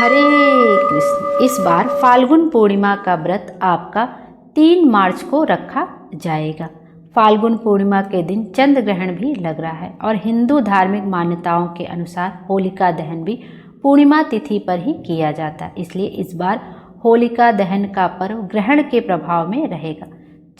हरे कृष्ण। इस बार फाल्गुन पूर्णिमा का व्रत आपका 3 मार्च को रखा जाएगा। फाल्गुन पूर्णिमा के दिन चंद्र ग्रहण भी लग रहा है और हिंदू धार्मिक मान्यताओं के अनुसार होलिका दहन भी पूर्णिमा तिथि पर ही किया जाता है। इसलिए इस बार होलिका दहन का पर्व ग्रहण के प्रभाव में रहेगा।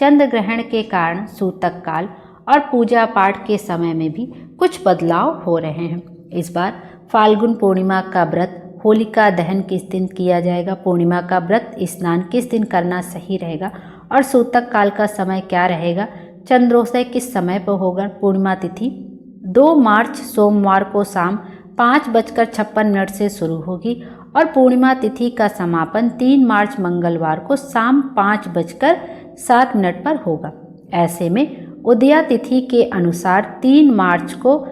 चंद्र ग्रहण के कारण सूतक काल और पूजा पाठ के समय में भी कुछ बदलाव हो रहे हैं। इस बार फाल्गुन पूर्णिमा का व्रत होलिका दहन किस दिन किया जाएगा, पूर्णिमा का व्रत स्नान किस दिन करना सही रहेगा और सूतक काल का समय क्या रहेगा, चंद्रोदय किस समय पर होगा। पूर्णिमा तिथि 2 मार्च सोमवार को शाम 5:56 से शुरू होगी और पूर्णिमा तिथि का समापन 3 मार्च मंगलवार को शाम 5:07 पर होगा। ऐसे में उदया तिथि के अनुसार 3 मार्च को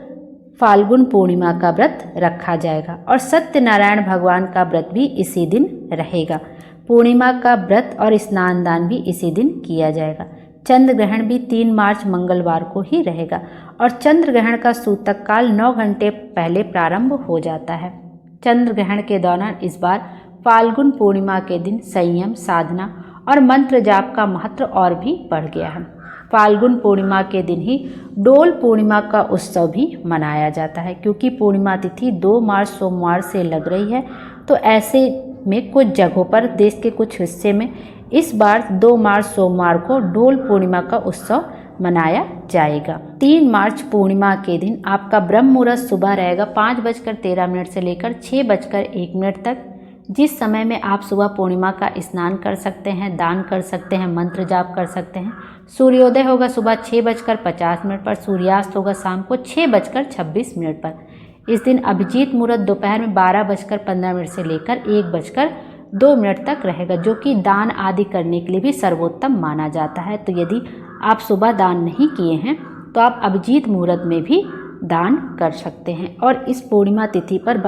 फाल्गुन पूर्णिमा का व्रत रखा जाएगा और सत्यनारायण भगवान का व्रत भी इसी दिन रहेगा। पूर्णिमा का व्रत और स्नान दान भी इसी दिन किया जाएगा। चंद्र ग्रहण भी 3 मार्च मंगलवार को ही रहेगा और चंद्र ग्रहण का सूतक काल 9 घंटे पहले प्रारंभ हो जाता है। चंद्र ग्रहण के दौरान इस बार फाल्गुन पूर्णिमा के दिन संयम, साधना और मंत्र जाप का महत्व और भी बढ़ गया है। फाल्गुन पूर्णिमा के दिन ही डोल पूर्णिमा का उत्सव भी मनाया जाता है। क्योंकि पूर्णिमा तिथि 2 मार्च सोमवार से लग रही है, तो ऐसे में कुछ जगहों पर देश के कुछ हिस्से में इस बार 2 मार्च सोमवार को डोल पूर्णिमा का उत्सव मनाया जाएगा। 3 मार्च पूर्णिमा के दिन आपका ब्रह्म मुहूर्त सुबह रहेगा 5:13 से लेकर 6:01 तक, जिस समय में आप सुबह पूर्णिमा का स्नान कर सकते हैं, दान कर सकते हैं, मंत्र जाप कर सकते हैं। सूर्योदय होगा सुबह 6:50 पर, सूर्यास्त होगा शाम को 6:26 पर। इस दिन अभिजीत मुहूर्त दोपहर में 12:15 से लेकर 1:02 तक रहेगा, जो कि दान आदि करने के लिए भी सर्वोत्तम माना जाता है। तो यदि आप सुबह दान नहीं किए हैं तो आप अभिजीत मुहूर्त में भी दान कर सकते हैं। और इस पूर्णिमा तिथि पर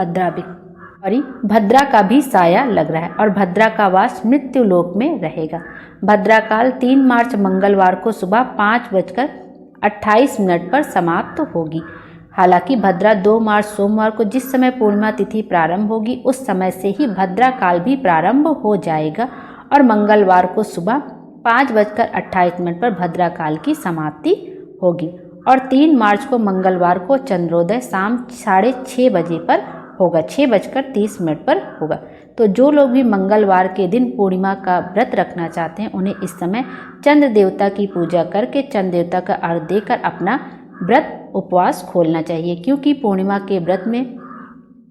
भद्रा का भी साया लग रहा है और भद्रा का वास मृत्यु लोक में रहेगा। भद्रा काल 3 मार्च मंगलवार को सुबह 5:28 पर समाप्त होगी। हालांकि भद्रा 2 मार्च सोमवार को जिस समय पूर्णिमा तिथि प्रारंभ होगी उस समय से ही भद्रा काल भी प्रारंभ हो जाएगा और मंगलवार को सुबह 5:28 पर भद्रा काल की समाप्ति होगी। और 3 मार्च को मंगलवार को चंद्रोदय शाम 6:30 बजे पर होगा, 6:30 पर होगा। तो जो लोग भी मंगलवार के दिन पूर्णिमा का व्रत रखना चाहते हैं उन्हें इस समय चंद्र देवता की पूजा करके चंद्र देवता का अर्घ्य देकर अपना व्रत उपवास खोलना चाहिए। क्योंकि पूर्णिमा के व्रत में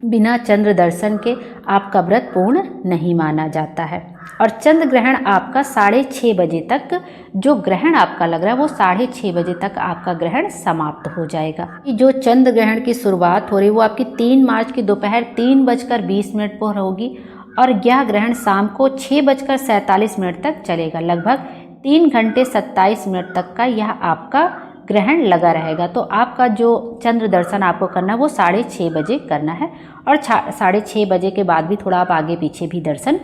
बिना चंद्र दर्शन के आपका व्रत पूर्ण नहीं माना जाता है। और चंद्र ग्रहण आपका 6:30 बजे तक, जो ग्रहण आपका लग रहा है वो 6:30 बजे तक आपका ग्रहण समाप्त हो जाएगा। जो चंद्र ग्रहण की शुरुआत हो रही है वो आपकी 3 मार्च की दोपहर 3:20 पर होगी और यह ग्रहण शाम को 6:47 तक चलेगा। लगभग 3 घंटे 27 मिनट तक का यह आपका ग्रहण लगा रहेगा। तो आपका जो चंद्र दर्शन आपको करना है वो 6:30 बजे करना है और 6:30 बजे के बाद भी थोड़ा आप आगे पीछे भी दर्शन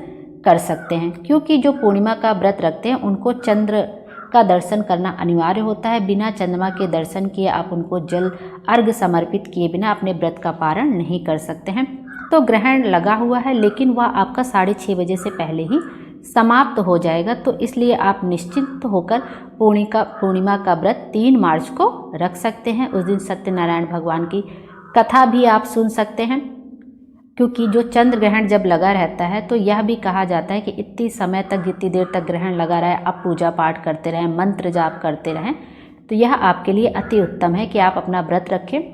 कर सकते हैं। क्योंकि जो पूर्णिमा का व्रत रखते हैं उनको चंद्र का दर्शन करना अनिवार्य होता है। बिना चंद्रमा के दर्शन किए आप उनको जल अर्घ्य समर्पित किए बिना अपने व्रत का पारण नहीं कर सकते हैं। तो ग्रहण लगा हुआ है लेकिन वह आपका 6:30 बजे से पहले ही समाप्त हो जाएगा। तो इसलिए आप निश्चिंत होकर पूर्णिमा का व्रत 3 मार्च को रख सकते हैं। उस दिन सत्यनारायण भगवान की कथा भी आप सुन सकते हैं। क्योंकि जो चंद्र ग्रहण जब लगा रहता है तो यह भी कहा जाता है कि इतनी समय तक, जितनी देर तक ग्रहण लगा रहे आप पूजा पाठ करते रहें, मंत्र जाप करते रहें। तो यह आपके लिए अति उत्तम है कि आप अपना व्रत रखें।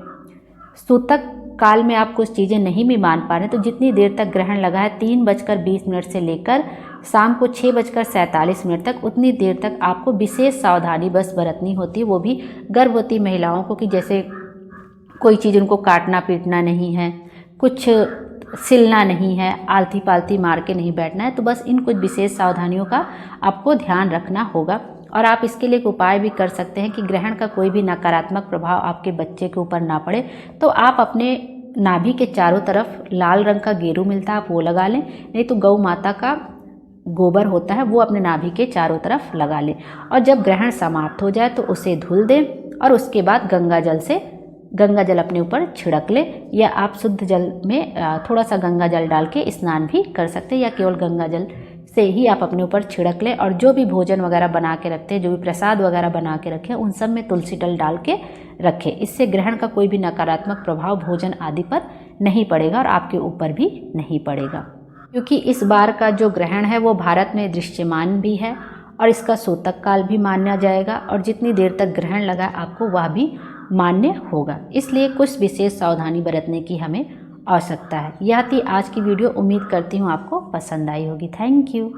सूतक काल में आप कुछ चीज़ें नहीं भी मान पा रहे तो जितनी देर तक ग्रहण लगा है 3:20 से लेकर शाम को 6:47 तक, उतनी देर तक आपको विशेष सावधानी बस बरतनी होती है। वो भी गर्भवती महिलाओं को, कि जैसे कोई चीज़ उनको काटना पीटना नहीं है, कुछ सिलना नहीं है, आलती पालती मार के नहीं बैठना है। तो बस इन कुछ विशेष सावधानियों का आपको ध्यान रखना होगा। और आप इसके लिए एक उपाय भी कर सकते हैं कि ग्रहण का कोई भी नकारात्मक प्रभाव आपके बच्चे के ऊपर ना पड़े तो आप अपने नाभि के चारों तरफ लाल रंग का गेरू मिलता है, आप वो लगा लें। नहीं तो गौ माता का गोबर होता है वो अपने नाभि के चारों तरफ लगा लें। और जब ग्रहण समाप्त हो जाए तो उसे धुल दें और उसके बाद गंगा जल से गंगा जल अपने ऊपर छिड़क ले, या आप शुद्ध जल में थोड़ा सा गंगा जल डाल के स्नान भी कर सकते हैं, या केवल गंगा जल से ही आप अपने ऊपर छिड़क लें। और जो भी भोजन वगैरह बना के रखते हैं, जो भी प्रसाद वगैरह बना के रखें, उन सब में तुलसी दल डाल के रखें। इससे ग्रहण का कोई भी नकारात्मक प्रभाव भोजन आदि पर नहीं पड़ेगा और आपके ऊपर भी नहीं पड़ेगा, क्योंकि इस बार का जो ग्रहण है वो भारत में दृश्यमान भी है और इसका सूतक काल भी माना जाएगा, और जितनी देर तक ग्रहण लगा आपको वह भी मान्य होगा। इसलिए कुछ विशेष सावधानी बरतने की हमें आवश्यकता है। यह थी आज की वीडियो। उम्मीद करती हूँ आपको पसंद आई होगी। Thank you.